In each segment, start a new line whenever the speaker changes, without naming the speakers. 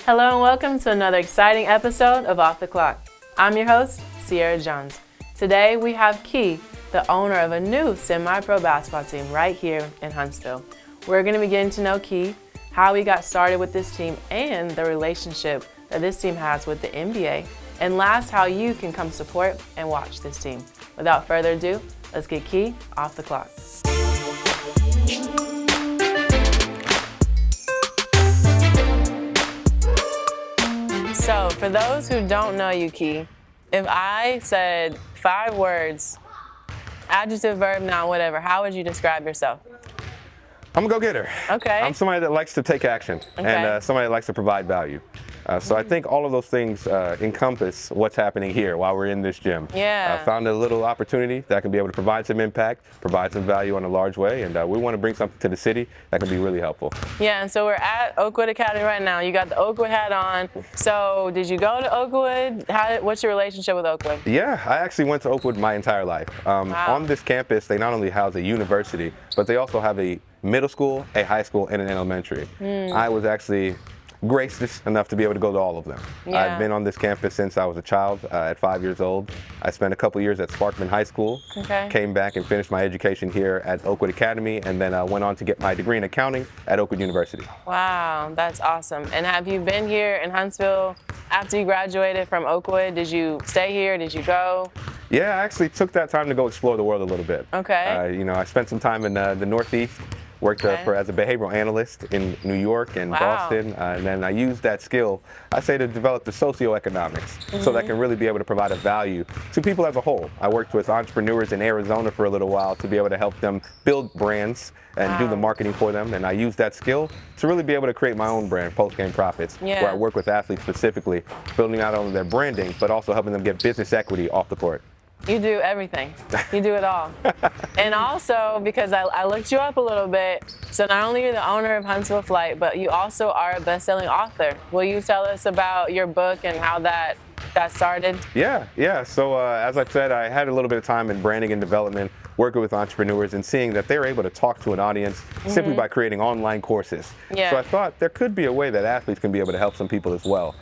Hello and welcome to another exciting episode of Off the Clock. I'm your host, Sierra Jones. Today we have Key, the owner of a new semi-pro basketball team right here in Huntsville. We're going to be getting to know Key, how he got started with this team, and the relationship that this team has with the NBA, and last, how you can come support and watch this team. Without further ado, let's get Key off the clock. So, for those who don't know you, Key, if I said 5 words, adjective, verb, noun, whatever, how would you describe yourself?
I'm a go-getter.
Okay.
I'm somebody that likes to take action and somebody that likes to provide value. So I think all of those things encompass what's happening here while we're in this gym.
Yeah.
I found a little opportunity that can be able to provide some impact, provide some value in a large way, and we want to bring something to the city that can be really helpful.
Yeah, and so we're at Oakwood Academy right now. You got the Oakwood hat on. So did you go to Oakwood? What's your relationship with Oakwood?
Yeah, I actually went to Oakwood my entire life.
Wow.
On this campus, they not only house a university, but they also have a middle school, a high school, and an elementary. I was actually gracious enough to be able to go to all of them.
Yeah.
I've been on this campus since I was a child, at 5 years old. I spent a couple years at Sparkman High School, came back and finished my education here at Oakwood Academy, and then went on to get my degree in accounting at Oakwood University.
Wow, that's awesome. And have you been here in Huntsville after you graduated from Oakwood? Did you stay here? Did you go?
Yeah, I actually took that time to go explore the world a little bit.
Okay.
I spent some time in the Northeast. Worked as a behavioral analyst in New York and Boston, and then I used that skill, I say, to develop the socioeconomics so that can really be able to provide a value to people as a whole. I worked with entrepreneurs in Arizona for a little while to be able to help them build brands and do the marketing for them, and I used that skill to really be able to create my own brand, Post Game Profits, where I work with athletes specifically, building not only their branding, but also helping them get business equity off the court.
You do everything. You do it all. And also, because I looked you up a little bit, so not only are you the owner of Huntsville Flight, but you also are a best-selling author. Will you tell us about your book and how that got started?
Yeah. So as I said, I had a little bit of time in branding and development, working with entrepreneurs and seeing that they're able to talk to an audience simply by creating online courses.
Yeah.
So I thought there could be a way that athletes can be able to help some people as well.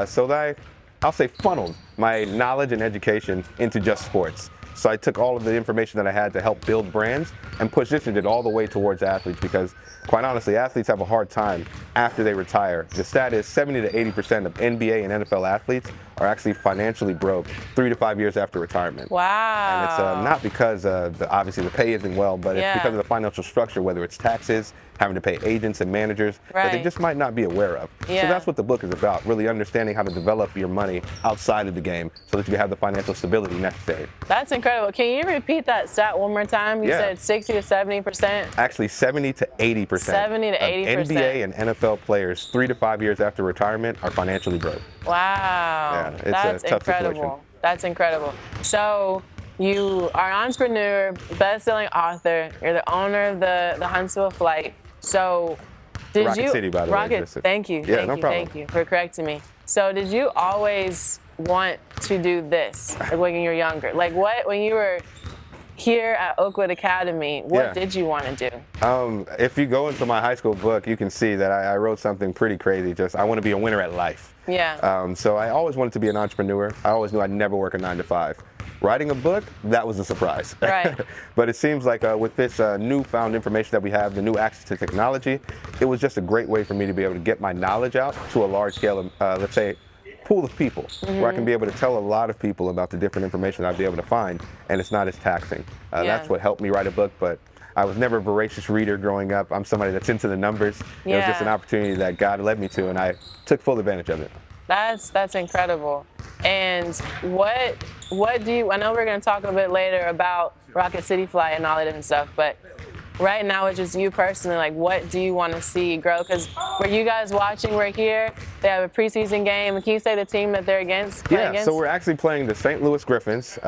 So that I'll say funneled my knowledge and education into just sports. So I took all of the information that I had to help build brands and positioned it all the way towards athletes, because quite honestly, athletes have a hard time after they retire. The stat is 70 to 80% of NBA and NFL athletes are actually financially broke 3 to 5 years after retirement.
Wow.
And it's not because obviously the pay isn't well, but it's because of the financial structure, whether it's taxes, having to pay agents and managers that they just might not be aware of. So that's what the book is about, really understanding how to develop your money outside of the game so that you have the financial stability necessary.
That's incredible. Can you repeat that stat one more time? You said 60 to 70%?
Actually, 70 to 80%.
70 to 80%.
NBA and NFL players 3 to 5 years after retirement are financially broke.
Wow.
Yeah, it's
that's
a tough
incredible.
situation.
That's incredible. So you are an entrepreneur, best-selling author. You're the owner of the Huntsville Flight. So did
Rocket City, by the way.
Thank you.
Yeah, no problem.
Thank you for correcting me. So did you always want to do this, like when you were younger? Like when you were here at Oakwood Academy, what did you want to do?
If you go into my high school book, you can see that I wrote something pretty crazy. Just, I want to be a winner at life.
Yeah.
So I always wanted to be an entrepreneur. I always knew I'd never work a 9 to 5. Writing a book, that was a surprise.
Right.
But it seems like with this newfound information that we have, the new access to technology, it was just a great way for me to be able to get my knowledge out to a large scale of, let's say, pool of people, where I can be able to tell a lot of people about the different information I'd be able to find, and it's not as taxing. That's what helped me write a book, but I was never a voracious reader growing up. I'm somebody that's into the numbers. It was just an opportunity that God led me to, and I took full advantage of it.
That's incredible. And what do you, I know we're going to talk a bit later about Rocket City Flight and all that different stuff, but right now it's just you personally, like what do you want to see grow? Because were you guys watching, we're here, they have a preseason game. Can you say the team that they're against?
So we're actually playing the St. Louis Griffins.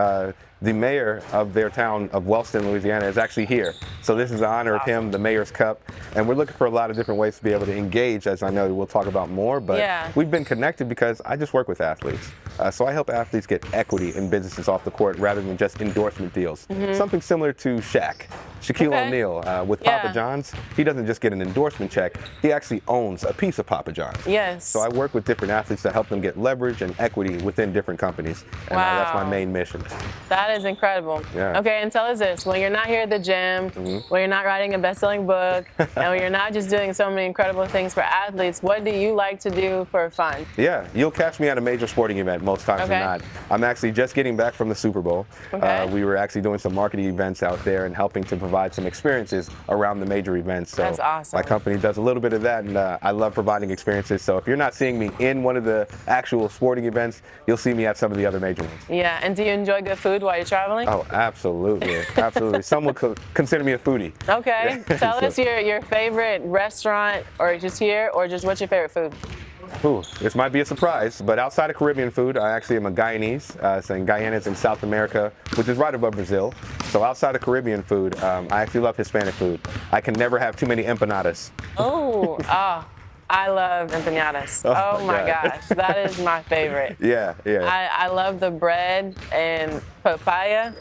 The mayor of their town of Wellston, Louisiana, is actually here. So this is in honor of him, the Mayor's Cup. And we're looking for a lot of different ways to be able to engage, as I know we'll talk about more. But we've been connected because I just work with athletes. So I help athletes get equity in businesses off the court rather than just endorsement deals. Something similar to Shaq. Shaquille O'Neal with Papa John's, he doesn't just get an endorsement check, he actually owns a piece of Papa John's.
Yes.
So I work with different athletes to help them get leverage and equity within different companies. And that's my main mission.
That is incredible.
Yeah.
Okay, and tell us this, when you're not here at the gym, when you're not writing a best-selling book, and when you're not just doing so many incredible things for athletes, what do you like to do for fun?
Yeah, you'll catch me at a major sporting event most times than not. I'm actually just getting back from the Super Bowl. We were actually doing some marketing events out there and helping to provide some experiences around the major events. So
that's awesome.
My company does a little bit of that, and I love providing experiences. So if you're not seeing me in one of the actual sporting events, you'll see me at some of the other major ones.
Yeah, and do you enjoy good food while you're traveling?
Oh, absolutely, absolutely. Some would consider me a foodie.
Okay, tell us your favorite restaurant, or just here, or just what's your favorite food?
Ooh, this might be a surprise, but outside of Caribbean food, I actually am a Guyanese. So Guyana is in South America, which is right above Brazil. So outside of Caribbean food, I actually love Hispanic food. I can never have too many empanadas.
Oh, I love empanadas. Oh my gosh, that is my favorite.
Yeah.
I love the bread and paella.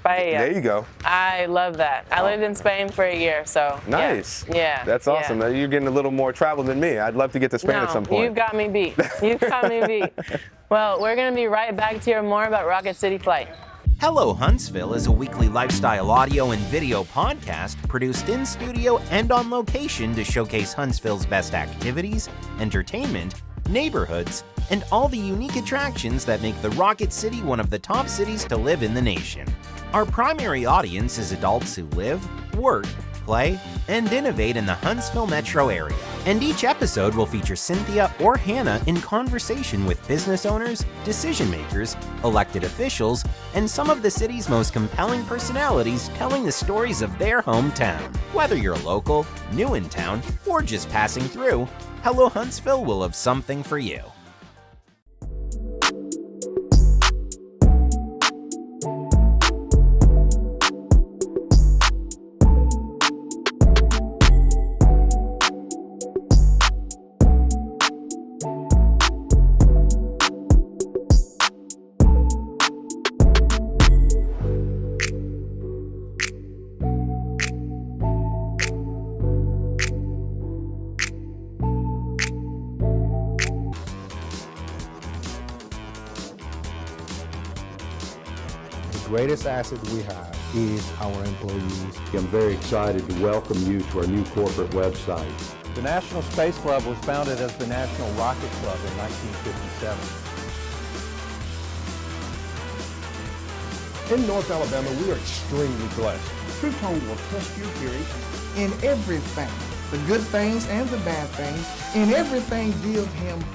There you go.
I love that. I lived in Spain for a year, so.
Nice.
Yeah.
That's awesome.
Yeah.
You're getting a little more travel than me. I'd love to get to Spain at some point.
You've got me beat. You've got me beat. Well, we're going to be right back to hear more about Rocket City Flight.
Hello Huntsville is a weekly lifestyle audio and video podcast produced in studio and on location to showcase Huntsville's best activities, entertainment, neighborhoods, and all the unique attractions that make the Rocket City one of the top cities to live in the nation. Our primary audience is adults who live, work, play, and innovate in the Huntsville metro area. And each episode will feature Cynthia or Hannah in conversation with business owners, decision makers, elected officials, and some of the city's most compelling personalities telling the stories of their hometown. Whether you're local, new in town, or just passing through, Hello Huntsville will have something for you.
The greatest asset we have is our employees.
I'm very excited to welcome you to our new corporate website.
The National Space Club was founded as the National Rocket Club in 1957.
In North Alabama, we are extremely blessed.
Truth Home will test your theory in everything, the good things and the bad things. In everything, give him thanks.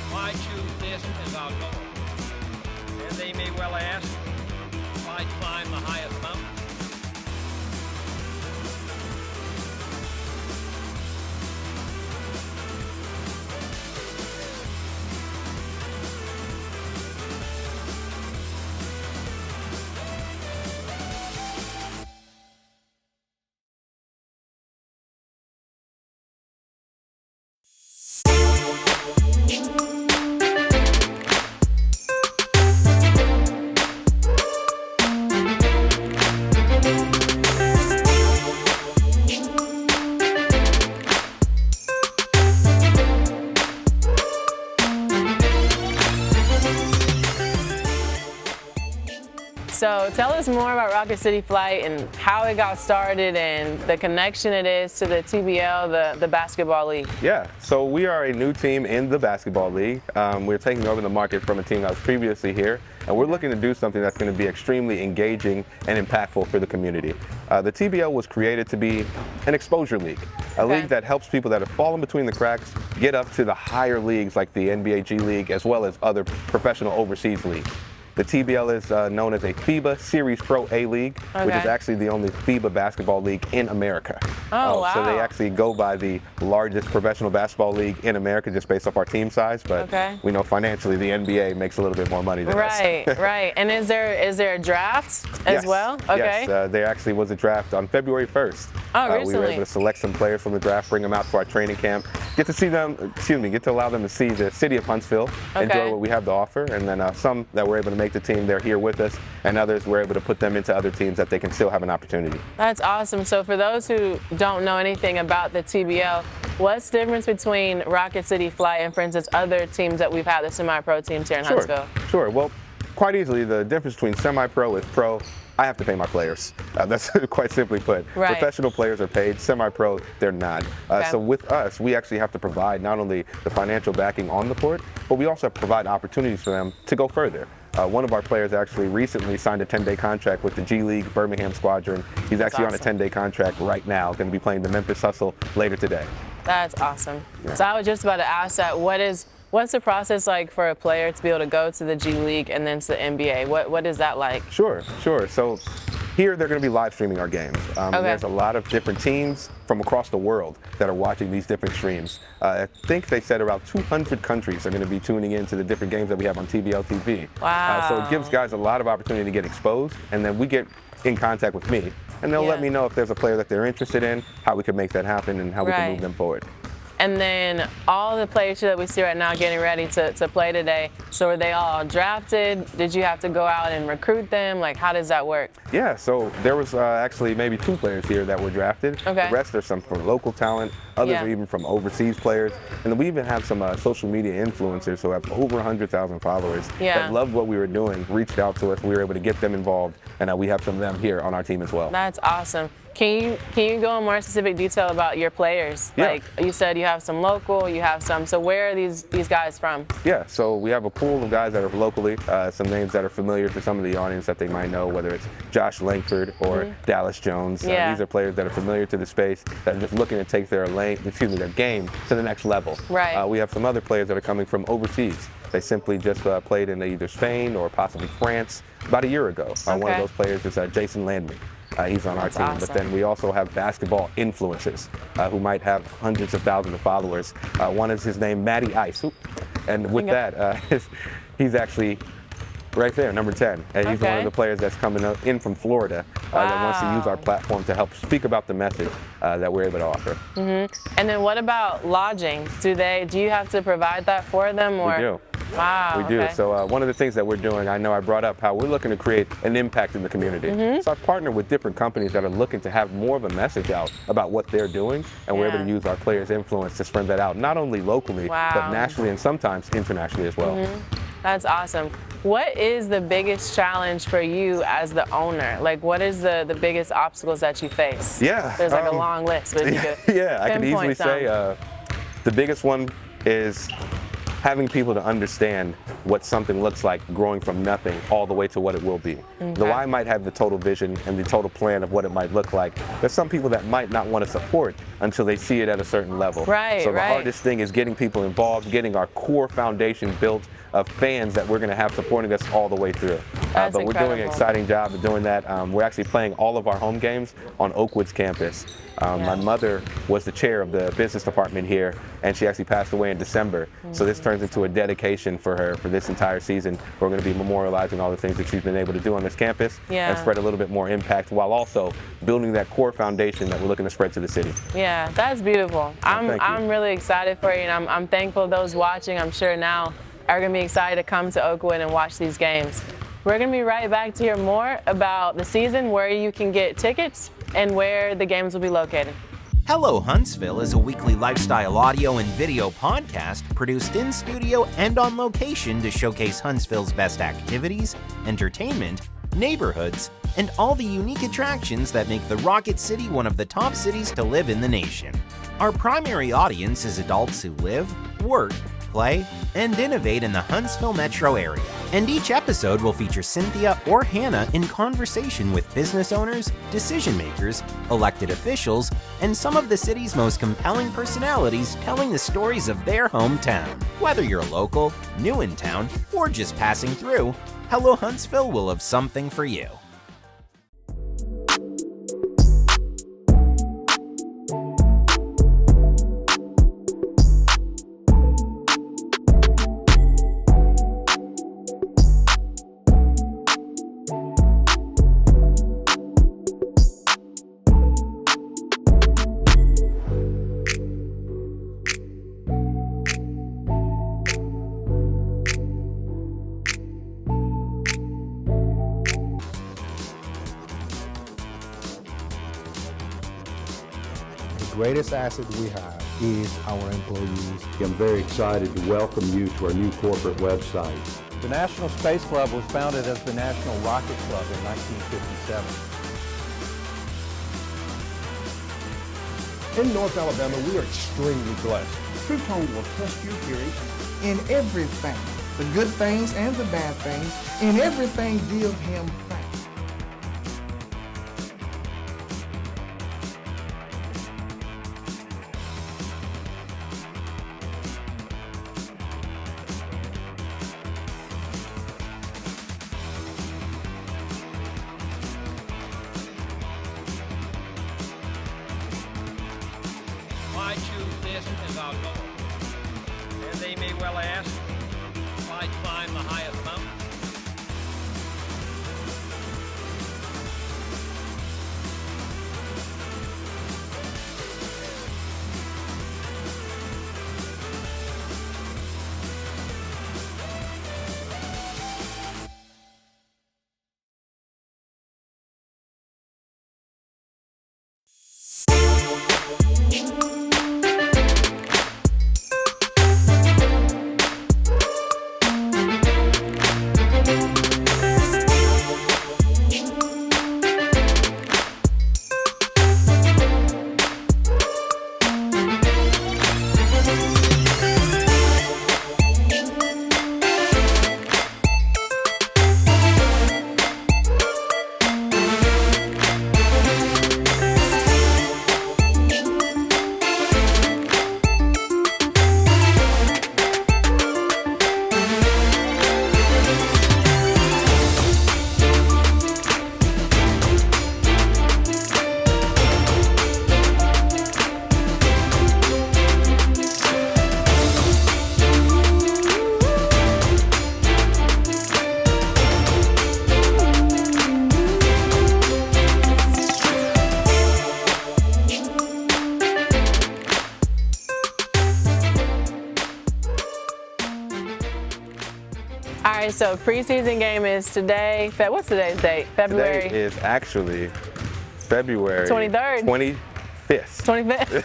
Why choose this as our goal? And they may well ask, why climb the highest mountain?
So tell us more about Rocket City Flight and how it got started and the connection it is to the TBL, the basketball league.
Yeah, so we are a new team in the basketball league. We're taking over the market from a team that was previously here, and we're looking to do something that's going to be extremely engaging and impactful for the community. The TBL was created to be an exposure league, a league that helps people that have fallen between the cracks get up to the higher leagues like the NBA G League as well as other professional overseas leagues. The TBL is known as a FIBA Series Pro A League, which is actually the only FIBA basketball league in America.
Oh, wow.
So they actually go by the largest professional basketball league in America just based off our team size, but we know financially the NBA makes a little bit more money than us.
Right. And is there a draft as well? Okay.
Yes, there actually was a draft on February 1st.
Oh, recently.
We were able to select some players from the draft, bring them out to our training camp, get to allow them to see the city of Huntsville, enjoy what we have to offer, and then some that were able to make the team, they're here with us, and others we're able to put them into other teams that they can still have an opportunity.
That's awesome. So for those who don't know anything about the TBL, what's the difference between Rocket City Fly and, for instance, other teams that we've had, the semi-pro teams here in Huntsville?
Sure. Well, quite easily, the difference between semi-pro is pro. I have to pay my players. That's quite simply put. Professional players are paid. Semi-pro, they're not. So with us, we actually have to provide not only the financial backing on the court, but we also provide opportunities for them to go further. One of our players actually recently signed a 10-day contract with the G League Birmingham Squadron. He's actually on a 10-day contract right now, going to be playing the Memphis Hustle later today.
That's awesome. So I was just about to ask that, what's the process like for a player to be able to go to the G League and then to the NBA? What is that like?
Sure. So here they're going to be live streaming our games. There's a lot of different teams from across the world that are watching these different streams. I think they said around 200 countries are going to be tuning into the different games that we have on TBL TV.
Wow.
So it gives guys a lot of opportunity to get exposed, and then we get in contact with me, and they'll let me know if there's a player that they're interested in, how we can make that happen, and how we can move them forward.
And then all the players that we see right now getting ready to play today, so are they all drafted? Did you have to go out and recruit them? Like, how does that work?
Yeah, so there was actually maybe 2 players here that were drafted. The rest are some from local talent. Others are even from overseas players. And then we even have some social media influencers who have over 100,000 followers that loved what we were doing, reached out to us, we were able to get them involved, and we have some of them here on our team as well.
That's awesome. Can you go in more specific detail about your players? Like you said, you have some local, you have some. So where are these guys from?
Yeah, so we have a pool of guys that are locally, some names that are familiar to some of the audience that they might know, whether it's Josh Langford or Dallas Jones. These are players that are familiar to the space that are just looking to take their game to the next level. We have some other players that are coming from overseas. They simply just played in either Spain or possibly France about a year ago. One of those players is Jason Landry. He's on our team. Awesome. But then we also have basketball influencers who might have hundreds of thousands of followers. One is his name, Matty Ice. And with that, he's actually right there, number 10. And he's one of the players that's coming in from Florida that wants to use our platform to help speak about the message that we're able to offer.
And then what about lodging? Do you have to provide that for them? Or?
We do.
Wow.
We do. So one of the things that we're doing, I know I brought up how we're looking to create an impact in the community. So I partner with different companies that are looking to have more of a message out about what they're doing, and we're able to use our players' influence to spread that out, not only locally, but nationally and sometimes internationally as well.
That's awesome. What is the biggest challenge for you as the owner? Like, what is the biggest obstacles that you face? There's like a long list, but you could
I can easily say the biggest one is having people to understand what something looks like growing from nothing all the way to what it will be. Though I might have the total vision and the total plan of what it might look like, there's some people that might not want to support until they see it at a certain level. So the hardest thing is getting people involved, getting our core foundation built of fans that we're going to have supporting us all the way through. But we're doing an exciting job of doing that. We're actually playing all of our home games on Oakwood's campus. My mother was the chair of the business department here, and she actually passed away in December. So this turns into a dedication for her for this entire season. We're going to be memorializing all the things that she's been able to do on this campus and spread a little bit more impact while also building that core foundation that we're looking to spread to the city.
Yeah, that's beautiful. I'm really excited for you, and I'm thankful those watching, I'm sure now, are going to be excited to come to Oakwood and watch these games. We're going to be right back to hear more about the season, where you can get tickets, and where the games will be located.
Hello Huntsville is a weekly lifestyle audio and video podcast produced in studio and on location to showcase Huntsville's best activities, entertainment, neighborhoods, and all the unique attractions that make the Rocket City one of the top cities to live in the nation. Our primary audience is adults who live, work, play, and innovate in the Huntsville metro area. And each episode will feature Cynthia or Hannah in conversation with business owners, decision makers, elected officials, and some of the city's most compelling personalities telling the stories of their hometown. Whether you're local, new in town, or just passing through, Hello Huntsville will have something for you.
The greatest asset we have is our employees.
I'm very excited to welcome you to our new corporate website.
The National Space Club was founded as the National Rocket Club in 1957.
In North Alabama, we are extremely blessed.
True Tone will test your theory in everything, the good things and the bad things. In everything, give him thanks.
Why choose this as our goal? And they may well ask, why climb the highest mountain?
All right, so preseason game is today. What's today's date? February?
Today is actually February
23rd.
25th.
25th.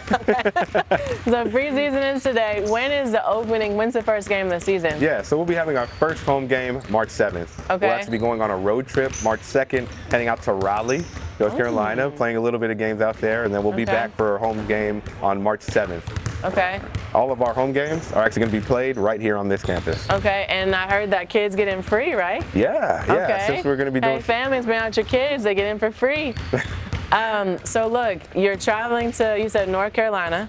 So preseason is today. When's the first game of the season?
Yeah, so we'll be having our first home game March 7th.
Okay.
We'll actually be going on a road trip March 2nd, heading out to Raleigh, North Carolina, playing a little bit of games out there, and then we'll be back for our home game on March 7th.
Okay.
All of our home games are actually going to be played right here on this campus.
Okay, and I heard that kids get in free, right?
Yeah, yeah.
Okay.
Since we're going to be doing.
Hey, families, bring out your kids. They get in for free. So look, you're traveling to, you said North Carolina.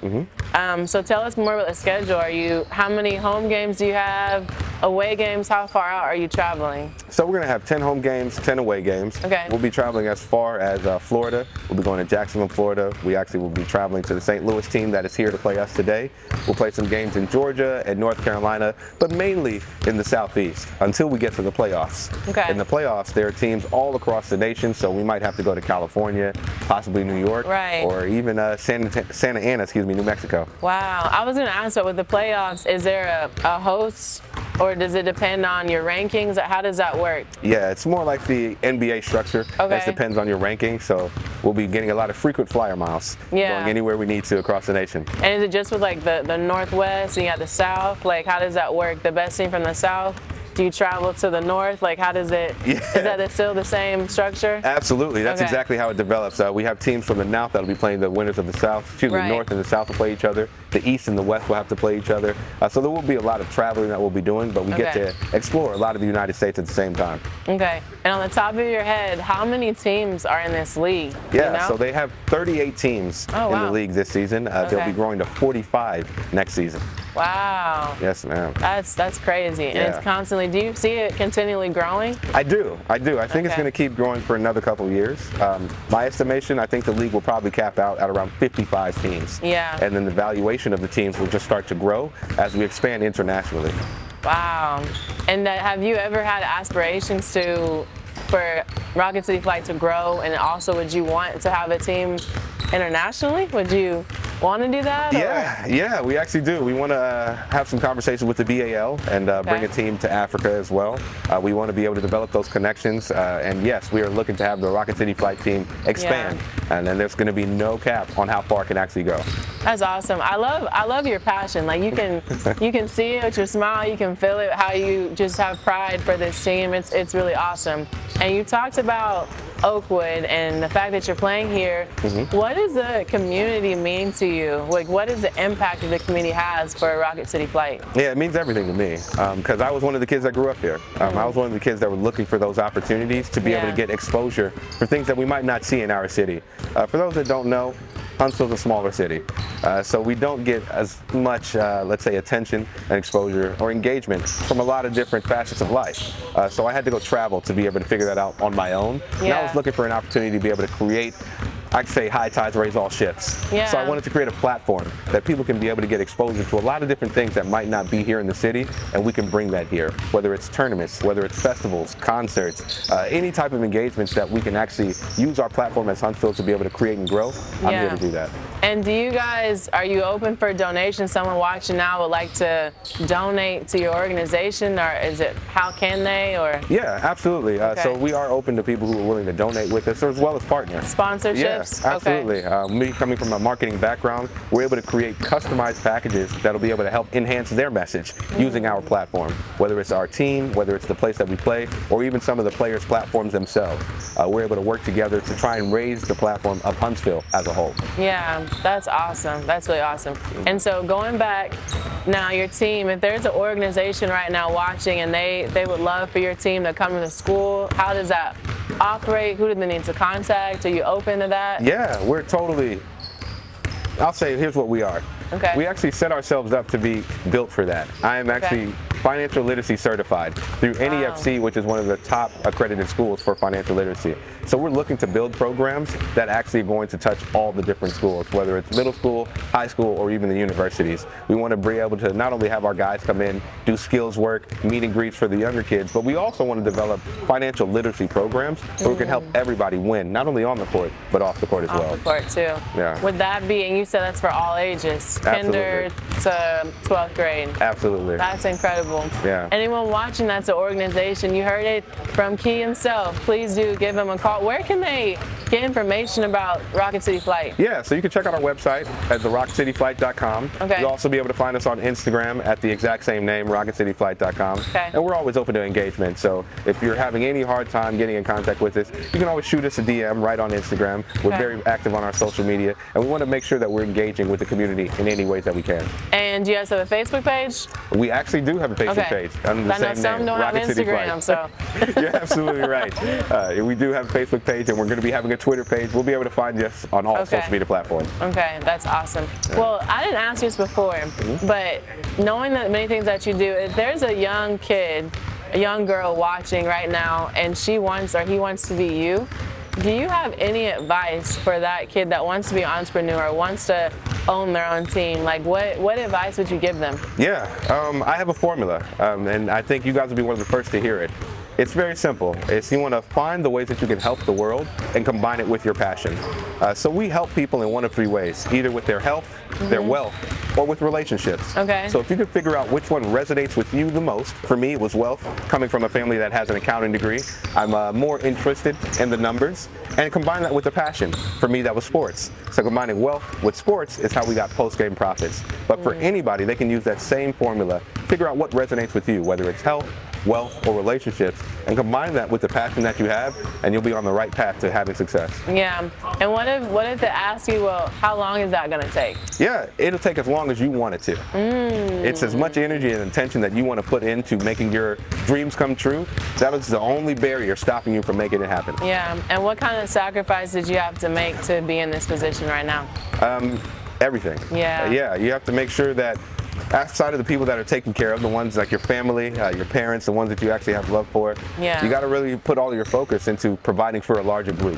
So tell us more about the schedule. How many home games do you have? Away games, how far out are you traveling?
So we're going to have 10 home games, 10 away games.
Okay.
We'll be traveling as far as Florida. We'll be going to Jacksonville, Florida. We actually will be traveling to the St. Louis team that is here to play us today. We'll play some games in Georgia and North Carolina, but mainly in the Southeast until we get to the playoffs.
Okay.
In the playoffs, there are teams all across the nation, so we might have to go to California, possibly New York,
Right.
or even Santa Ana, New Mexico.
Wow, I was going to ask, but with the playoffs, is there a host, or does it depend on your rankings? How does that work?
Yeah, it's more like the NBA structure.
Okay.
It depends on your ranking, so we'll be getting a lot of frequent flyer miles, going anywhere we need to across the nation.
And is it just with like the Northwest and you got the South? Like, how does that work? The best team from the South? Do you travel to the North? Like, how does it, is that still the same structure?
Absolutely, that's
Okay.
exactly how it develops. We have teams from the North that'll be playing the winners of the South. The North and the South will play each other. The East and the West will have to play each other. So there will be a lot of traveling that we'll be doing, but we get to explore a lot of the United States at the same time.
Okay, and on the top of your head, how many teams are in this league?
Yeah,
You know?
so they have 38 teams in the league this season. They'll be growing to 45 next season.
Wow.
Yes, ma'am.
That's crazy. And
Yeah.
it's constantly, do you see it continually growing?
I do. I think it's going to keep growing for another couple of years. My estimation, I think the league will probably cap out at around 55 teams.
Yeah.
And then the valuation of the teams will just start to grow as we expand internationally.
Wow. And have you ever had aspirations for Rocket City Flight to grow, and also would you want to have a team internationally? Would you want to do that?
Yeah, we actually do. We want to have some conversations with the BAL and bring a team to Africa as well. We want to be able to develop those connections, and yes, we are looking to have the Rocket City Flight team expand, and then there's going to be no cap on how far it can actually go.
That's awesome. I love your passion. Like you can see it with your smile, you can feel it, how you just have pride for this team. It's really awesome. And you talked about Oakwood and the fact that you're playing here. What does the community mean to you? Like, what is the impact that the community has for Rocket City Flight?
Yeah, it means everything to me, because I was one of the kids that grew up here. I was one of the kids that were looking for those opportunities to be able to get exposure for things that we might not see in our city. For those that don't know, Huntsville's a smaller city, so we don't get as much, let's say, attention and exposure or engagement from a lot of different facets of life. So I had to go travel to be able to figure that out on my own. And I was looking for an opportunity to be able to create, I'd say, high tides raise all ships. So I wanted to create a platform that people can be able to get exposure to a lot of different things that might not be here in the city, and we can bring that here. Whether it's tournaments, whether it's festivals, concerts, any type of engagements that we can actually use our platform as Huntsville to be able to create and grow, I'm here to do that.
And are you open for donations? Someone watching now would like to donate to your organization, or how can they, or?
Yeah, absolutely. So we are open to people who are willing to donate with us, as well as partners.
Sponsorships?
Yeah, absolutely. Me coming from a marketing background, we're able to create customized packages that'll be able to help enhance their message using our platform, whether it's our team, whether it's the place that we play, or even some of the players' platforms themselves. We're able to work together to try and raise the platform of Huntsville as a whole.
Yeah, that's awesome. That's really awesome. And so going back now, your team, if there's an organization right now watching and they would love for your team to come to the school, how does that operate? Who do they need to contact? Are you open to that?
Yeah, we're totally, I'll say, here's what we are.
Okay.
We actually set ourselves up to be built for that. I am actually financial literacy certified through NEFC, which is one of the top accredited schools for financial literacy. So we're looking to build programs that actually are going to touch all the different schools, whether it's middle school, high school, or even the universities. We want to be able to not only have our guys come in, do skills work, meet and greets for the younger kids, but we also want to develop financial literacy programs where we can help everybody win, not only on the court, but off the court as well.
Off the court too.
Yeah.
Would that be, and you said that's for all ages, kinder to 12th grade.
Absolutely.
That's incredible.
Yeah.
Anyone watching that's an organization, you heard it from Key himself, please do give him a call. Where can they get information about Rocket City Flight?
Yeah, so you can check out our website at therocketcityflight.com.
Okay.
You'll also be able to find us on Instagram at the exact same name, rocketcityflight.com.
Okay.
And we're always open to engagement, so if you're having any hard time getting in contact with us, you can always shoot us a DM right on Instagram. We're very active on our social media, and we want to make sure that we're engaging with the community in any ways that we can.
And do you guys have a Facebook page?
We actually do have a Facebook page under the same
some
name,
don't have
Rocket City
Instagram,
Flight.
so.
You're absolutely right. We do have a Facebook page, and we're going to be having a Twitter page. We'll be able to find us on all social media platforms.
Okay, that's awesome. Well, I didn't ask you this before, but knowing that many things that you do, if there's a young kid, a young girl watching right now, and she wants or he wants to be you, do you have any advice for that kid that wants to be an entrepreneur, wants to own their own team? Like, what advice would you give them?
Yeah, I have a formula, and I think you guys will be one of the first to hear it. It's very simple. It's you want to find the ways that you can help the world and combine it with your passion. So we help people in one of three ways, either with their health, their wealth, or with relationships.
Okay.
So if you could figure out which one resonates with you the most, for me it was wealth. Coming from a family that has an accounting degree, I'm more interested in the numbers, and combine that with the passion. For me, that was sports. So combining wealth with sports is how we got post-game profits. But for anybody, they can use that same formula, figure out what resonates with you, whether it's health, wealth, or relationships, and combine that with the passion that you have, and you'll be on the right path to having success.
Yeah, and what if they ask you, well, how long is that gonna take?
Yeah, it'll take as long as you want it to. It's as much energy and attention that you want to put into making your dreams come true. That is the only barrier stopping you from making it happen.
Yeah, and what kind of sacrifice did you have to make to be in this position right now?
Everything.
Yeah.
Yeah, you have to make sure that outside of the people that are taken care of, the ones like your family, your parents, the ones that you actually have love for, you got to really put all of your focus into providing for a larger group.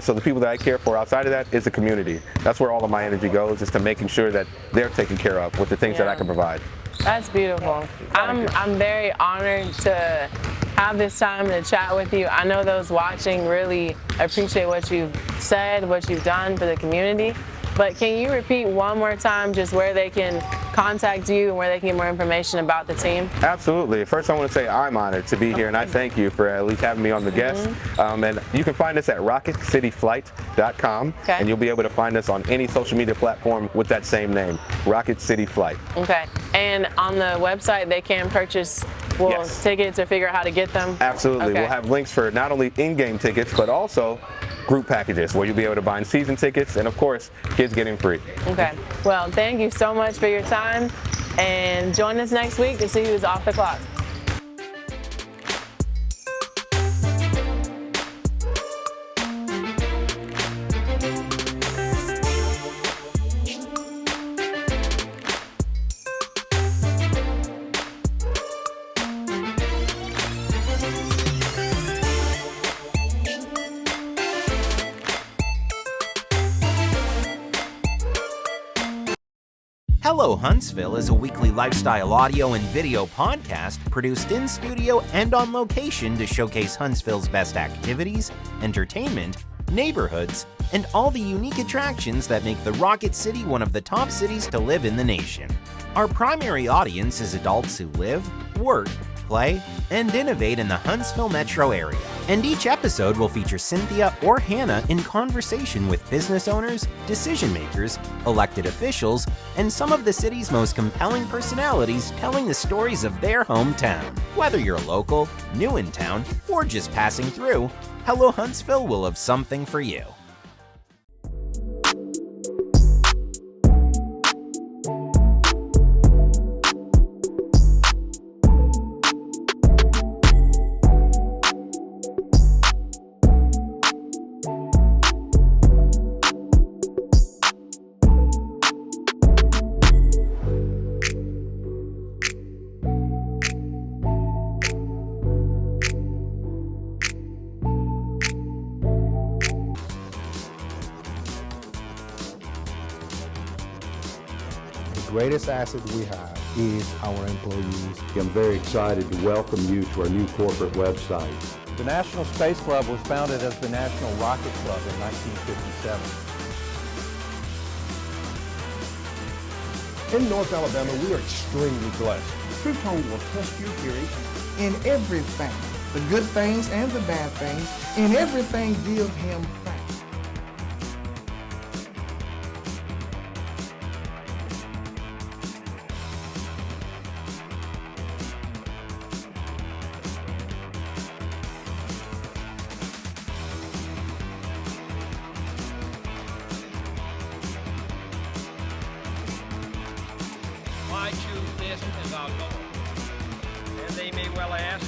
So the people that I care for outside of that is the community. That's where all of my energy goes, is to making sure that they're taken care of with the things that I can provide.
That's beautiful. I'm very honored to have this time to chat with you. I know those watching really appreciate what you've said, what you've done for the community. But can you repeat one more time just where they can contact you and where they can get more information about the team?
Absolutely. First, I want to say I'm honored to be here, and I thank you for at least having me on the guest. And you can find us at rocketcityflight.com, and you'll be able to find us on any social media platform with that same name, Rocket City Flight. Okay.
And on the website, they can purchase tickets or figure out how to get them?
Absolutely. We'll have links for not only in-game tickets, but also group packages where you'll be able to buy season tickets, and of course, kids getting free. Okay.
Well, thank you so much for your time, and join us next week to see who's off the clock.
Hello Huntsville is a weekly lifestyle audio and video podcast produced in studio and on location to showcase Huntsville's best activities, entertainment, neighborhoods, and all the unique attractions that make the Rocket City one of the top cities to live in the nation. Our primary audience is adults who live, work, play, and innovate in the Huntsville metro area. And each episode will feature Cynthia or Hannah in conversation with business owners, decision makers, elected officials, and some of the city's most compelling personalities telling the stories of their hometown. Whether you're local, new in town, or just passing through, Hello Huntsville will have something for you.
The greatest asset we have is our employees.
I'm very excited to welcome you to our new corporate website.
The National Space Club was founded as the National Rocket Club in 1957.
In North Alabama, we are extremely blessed.
Truth Home will test your theory in everything, the good things and the bad things. In everything, give him thanks.
Why choose this as our Lord? And they may well ask,